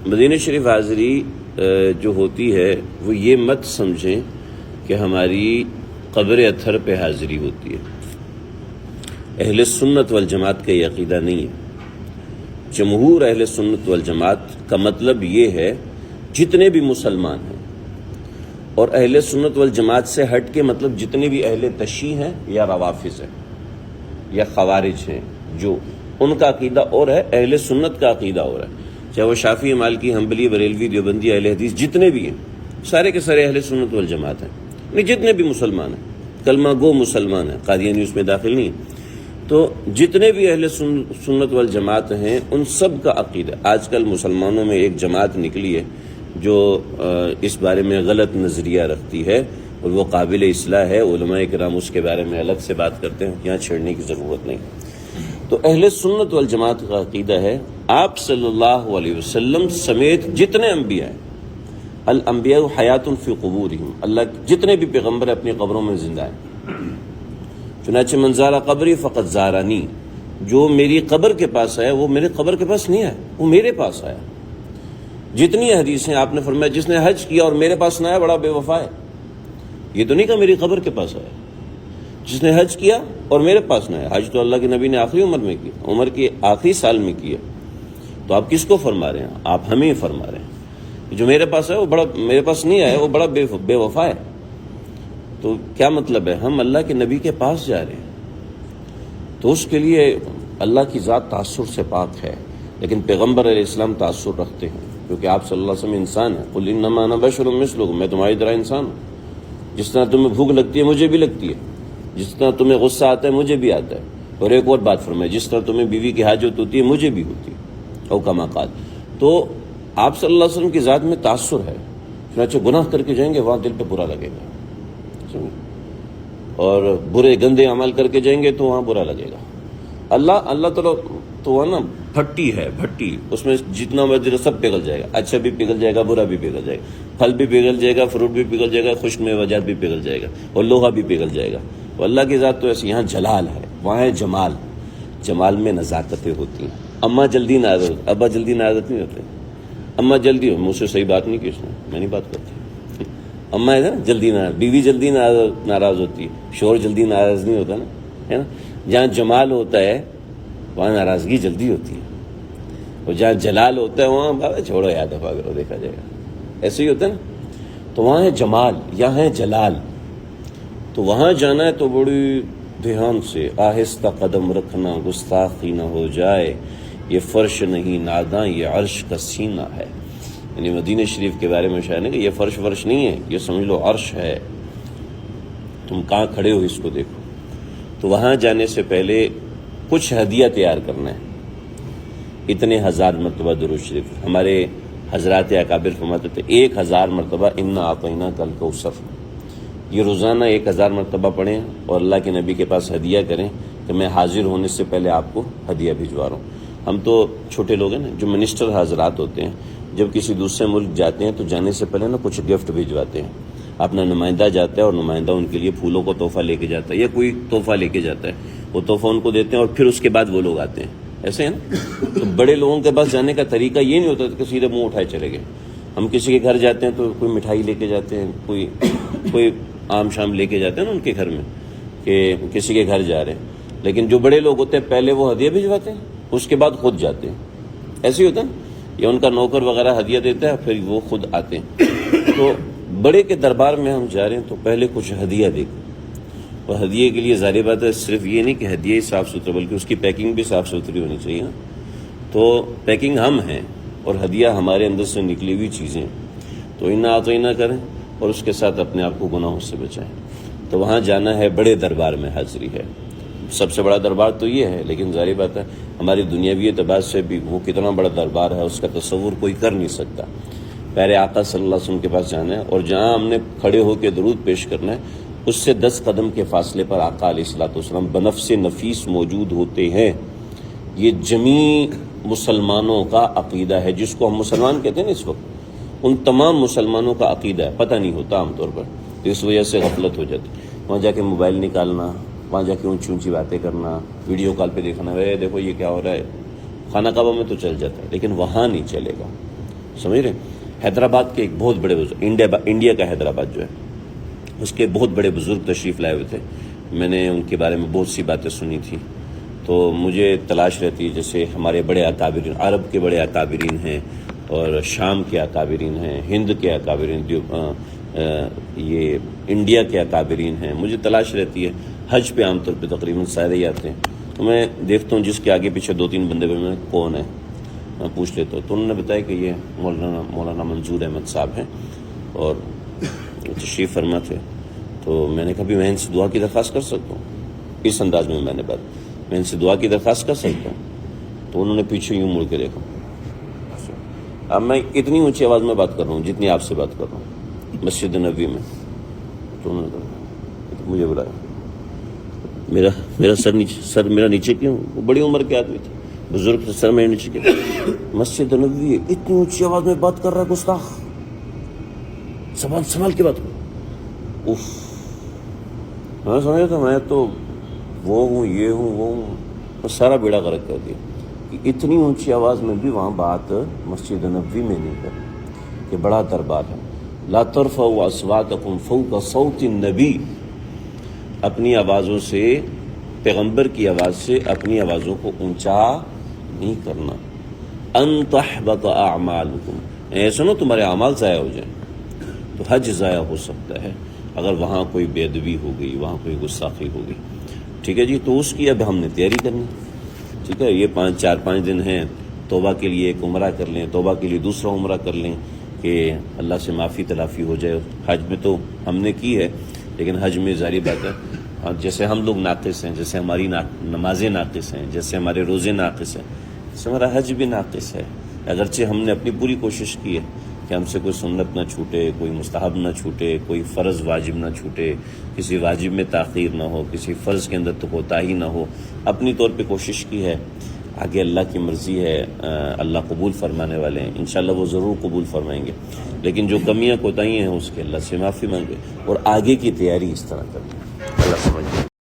مدینہ شریف حاضری جو ہوتی ہے وہ یہ مت سمجھیں کہ ہماری قبر اطہر پہ حاضری ہوتی ہے۔ اہل سنت والجماعت کا یہ عقیدہ نہیں ہے۔ جمہور اہل سنت والجماعت کا مطلب یہ ہے جتنے بھی مسلمان ہیں، اور اہل سنت والجماعت سے ہٹ کے مطلب جتنے بھی اہل تشیع ہیں یا روافض ہیں یا خوارج ہیں، جو ان کا عقیدہ اور ہے، اہل سنت کا عقیدہ اور ہے، چاہے وہ شافعی، مالکی، حنبلی، بریلوی، دیوبندی، اہل حدیث جتنے بھی ہیں، سارے کے سارے اہل سنت والجماعت ہیں، نہیں جتنے بھی مسلمان ہیں، کلمہ گو مسلمان ہیں، قادیانی اس میں داخل نہیں ہے۔ تو جتنے بھی اہل سنت والجماعت ہیں ان سب کا عقیدہ، آج کل مسلمانوں میں ایک جماعت نکلی ہے جو اس بارے میں غلط نظریہ رکھتی ہے اور وہ قابل اصلاح ہے، علماء کرام اس کے بارے میں الگ سے بات کرتے ہیں، یہاں چھیڑنے کی ضرورت نہیں۔ تو اہل سنت والجماعت کا عقیدہ ہے آپ صلی اللہ علیہ وسلم سمیت جتنے انبیاء ہیں، الانبیاء حیات فی قبورہم، اللہ جتنے بھی پیغمبر اپنی قبروں میں زندہ ہیں۔ چنانچہ من زار قبری فقط زارانی، جو میری قبر کے پاس آیا وہ میرے قبر کے پاس نہیں آیا، وہ میرے پاس آیا۔ جتنی حدیثیں آپ نے فرمایا جس نے حج کیا اور میرے پاس نہ آیا بڑا بے وفا ہے، یہ تو نہیں کہ میری قبر کے پاس آیا، جس نے حج کیا اور میرے پاس نہ آیا۔ حج تو اللہ کے نبی نے آخری عمر میں کیا، عمر کے آخری سال میں کیا، تو آپ کس کو فرما رہے ہیں؟ آپ ہمیں فرما رہے ہیں۔ جو میرے پاس ہے وہ بڑا، میرے پاس نہیں آیا وہ بڑا بے وفا ہے۔ تو کیا مطلب ہے؟ ہم اللہ کے نبی کے پاس جا رہے ہیں، تو اس کے لیے اللہ کی ذات تعصب سے پاک ہے، لیکن پیغمبر علیہ السلام تعصب رکھتے ہیں، کیونکہ آپ صلی اللہ علیہ وسلم انسان ہیں۔ قل انما انا بشر مثلکم، میں تمہاری طرح انسان ہوں، جس طرح تمہیں بھوک لگتی ہے مجھے بھی لگتی ہے، جس طرح تمہیں غصہ آتا ہے مجھے بھی آتا ہے، اور ایک اور بات فرمائے جس طرح تمہیں بیوی کی حاجت ہوتی ہے مجھے بھی ہوتی ہے، او کما قال۔ تو آپ صلی اللہ علیہ وسلم کی ذات میں تعصب ہے، چنانچہ گناہ کر کے جائیں گے وہاں دل پہ برا لگے گا، اور برے گندے عمل کر کے جائیں گے تو وہاں برا لگے گا۔ اللہ تعالیٰ تو وہ نا بھٹی ہے، بھٹی، اس میں جتنا مرضی سب پگھل جائے گا، اچھا بھی پگھل جائے گا، برا بھی پگھل جائے گا، پھل بھی پگھل جائے گا، فروٹ بھی پگھل جائے گا، خشک میوجات بھی پگھل جائے گا، اور لوہا بھی پگھل جائے گا۔ تو اللہ کی ذات تو ایسے، یہاں جلال ہے، وہاں ہے جمال، جمال میں نزاکتیں ہوتی ہیں۔ اماں جلدی ناراض، ابا جلدی ناراض نہیں ہوتے، اماں جلدی ہو، مجھ سے صحیح بات نہیں کی اس نے، میں نہیں بات کرتی۔ اماں ہے نا جلدی ناراض، بیوی جلدی ناراض ہوتی ہے، شوہر جلدی ناراض نہیں ہوتا نا، ہے نا۔ جہاں جمال ہوتا ہے وہاں ناراضگی جلدی ہوتی ہے، اور جہاں جلال ہوتا ہے وہاں بابا چھوڑو یاد دفعہ کرو دیکھا جائے گا، ایسے ہی ہوتا ہے نا۔ تو وہاں ہے جمال، یہاں ہے جلال، تو وہاں جانا ہے تو بڑی دھیان سے آہستہ قدم رکھنا، گستاخی نہ ہو جائے، یہ فرش نہیں ناداں یہ عرش کا سینہ ہے۔ یعنی مدینہ شریف کے بارے میں شاعر نے کہ یہ فرش نہیں ہے، یہ سمجھ لو عرش ہے، تم کہاں کھڑے ہو اس کو دیکھو۔ تو وہاں جانے سے پہلے کچھ ہدیہ تیار کرنا ہے، اتنے 1000 مرتبہ درود شریف۔ ہمارے حضرات اکابر فرماتے تھے 1000 مرتبہ انا اعطیناک الکوثر، یہ روزانہ 1000 مرتبہ پڑھیں اور اللہ کے نبی کے پاس ہدیہ کریں کہ میں حاضر ہونے سے پہلے آپ کو ہدیہ بھجوا رہا ہوں۔ ہم تو چھوٹے لوگ ہیں نا، جو منسٹر حضرات ہوتے ہیں جب کسی دوسرے ملک جاتے ہیں تو جانے سے پہلے نا کچھ گفٹ بھجواتے ہیں، اپنا نمائندہ جاتا ہے اور نمائندہ ان کے لیے پھولوں کو تحفہ لے کے جاتا ہے یا کوئی تحفہ لے کے جاتا ہے، وہ تحفہ ان کو دیتے ہیں اور پھر اس کے بعد وہ لوگ آتے ہیں، ایسے ہے نا۔ تو بڑے لوگوں کے پاس جانے کا طریقہ یہ نہیں ہوتا کہ سیدھے منہ اٹھائے چلے گئے۔ ہم کسی کے گھر جاتے ہیں تو کوئی مٹھائی لے کے جاتے ہیں، کوئی عام شام لے کے جاتے ہیں نا ان کے گھر میں کہ کسی کے گھر جا رہے ہیں، لیکن جو بڑے لوگ ہوتے ہیں پہلے وہ ہدیہ بھجواتے ہیں اس کے بعد خود جاتے ہیں، ایسے ہی ہوتا ہے نا، یا ان کا نوکر وغیرہ ہدیہ دیتا ہے پھر وہ خود آتے ہیں۔ تو بڑے کے دربار میں ہم جا رہے ہیں تو پہلے کچھ ہدیہ دے، اور ہدیے کے لیے ظاہر بات ہے صرف یہ نہیں کہ ہدیہ ہی صاف ستھرا بلکہ اس کی پیکنگ بھی صاف ستھری ہونی چاہیے نا۔ تو پیکنگ ہم ہیں اور ہدیہ ہمارے اندر سے نکلی ہوئی چیزیں، تو انا اعطینا کریں اور اس کے ساتھ اپنے آپ کو گناہوں سے بچائیں۔ تو وہاں جانا ہے، بڑے دربار میں حاضری ہے، سب سے بڑا دربار تو یہ ہے، لیکن ظاہر بات ہے ہماری دنیاوی اعتبار سے بھی وہ کتنا بڑا دربار ہے اس کا تصور کوئی کر نہیں سکتا۔ پیارے آقا صلی اللہ علیہ وسلم کے پاس جانا ہے، اور جہاں ہم نے کھڑے ہو کے درود پیش کرنا ہے اس سے 10 قدم کے فاصلے پر آقا علیہ الصلوۃ والسلام بنفس نفیس موجود ہوتے ہیں۔ یہ جمیع مسلمانوں کا عقیدہ ہے، جس کو ہم مسلمان کہتے ہیں نا اس وقت، ان تمام مسلمانوں کا عقیدہ ہے، پتہ نہیں ہوتا عام طور پر، تو اس وجہ سے غفلت ہو جاتی۔ وہاں جا کے موبائل نکالنا، وہاں جا کے اونچی اونچی باتیں کرنا، ویڈیو کال پہ دیکھنا، دیکھو یہ کیا ہو رہا ہے، خانہ کعبہ میں تو چل جاتا ہے لیکن وہاں نہیں چلے گا۔ سمجھ رہے ہیں؟ حیدرآباد کے ایک بہت بڑے بزرگ، انڈیا کا حیدرآباد جو ہے اس کے بہت بڑے بزرگ تشریف لائے ہوئے تھے. میں نے ان کے بارے میں بہت سی باتیں سنی تھی. تو مجھے تلاش رہتی ہے، جیسے ہمارے بڑے اکابرین، عرب کے بڑے اکابرین ہیں اور شام کے اکابرین ہیں، ہند کے اکابرین، یہ انڈیا کے اکابرین ہیں. مجھے تلاش رہتی ہے. حج پہ عام طور پہ تقریباً سارے ہی آتے ہیں. تو میں دیکھتا ہوں جس کے آگے پیچھے 2-3 بندے میں کون ہے، میں پوچھ لیتا ہوں. تو انہوں نے بتایا کہ یہ مولانا منظور احمد صاحب ہیں اور تشریف فرما تھے. تو میں نے کہا بھی میں ان سے دعا کی درخواست کر سکتا ہوں؟ اس انداز میں میں نے بات، میں ان سے دعا کی درخواست کر سکتا ہوں؟ تو انہوں نے پیچھے یوں مڑ کے دیکھا. اب میں اتنی اونچی آواز میں بات کر رہا ہوں جتنی آپ سے بات کر رہا ہوں مسجد نبوی میں. تو انہوں نے کہا مجھے بلایا. میرا سر میرا نیچے کیوں؟ وہ بڑی عمر کے آدمی تھے، بزرگ تھے، سر میرے نیچے کیوں؟ مسجد نبوی اتنی اونچی آواز میں بات کر رہا ہے گستاخ، سنبھال کے بات کرو. اف، میں سمجھا تھا میں تو وہ ہوں، یہ ہوں، وہ ہوں، سارا بیڑا غرق کر دیا. اتنی اونچی آواز میں بھی وہاں بات مسجد نبوی میں نہیں کر، کہ بڑا دربار ہے. لا ترفعوا اصواتکم فوق صوت النبی، اپنی آوازوں سے، پیغمبر کی آواز سے اپنی آوازوں کو اونچا نہیں کرنا. ان تحبط اعمالکم، ایسا نہ تمہارے اعمال ضائع ہو جائیں. تو حج ضائع ہو سکتا ہے اگر وہاں کوئی بے ادبی ہو گئی، وہاں کوئی گستاخی ہو گئی. ٹھیک ہے جی. تو اس کی اب ہم نے تیاری کرنی. ٹھیک ہے، یہ 4-5 دن ہیں. توبہ کے لیے ایک عمرہ کر لیں، توبہ کے لیے دوسرا عمرہ کر لیں کہ اللہ سے معافی تلافی ہو جائے. حج میں تو ہم نے کی ہے، لیکن حج میں ظاہری بات ہے جیسے ہم لوگ ناقص ہیں، جیسے ہماری نمازیں ناقص ہیں، جیسے ہمارے روزے ناقص ہیں، جیسے ہمارا حج بھی ناقص ہے. اگرچہ ہم نے اپنی پوری کوشش کی ہے کہ ہم سے کوئی سنت نہ چھوٹے، کوئی مستحب نہ چھوٹے، کوئی فرض واجب نہ چھوٹے، کسی واجب میں تاخیر نہ ہو، کسی فرض کے اندر تو کوتاہی نہ ہو. اپنی طور پہ کوشش کی ہے. آگے اللہ کی مرضی ہے، اللہ قبول فرمانے والے ہیں، انشاءاللہ وہ ضرور قبول فرمائیں گے. لیکن جو کمیاں کوتاہیاں ہیں اس کے اللہ سے معافی مانگے اور آگے کی تیاری اس طرح کریں. اللہ سمجھ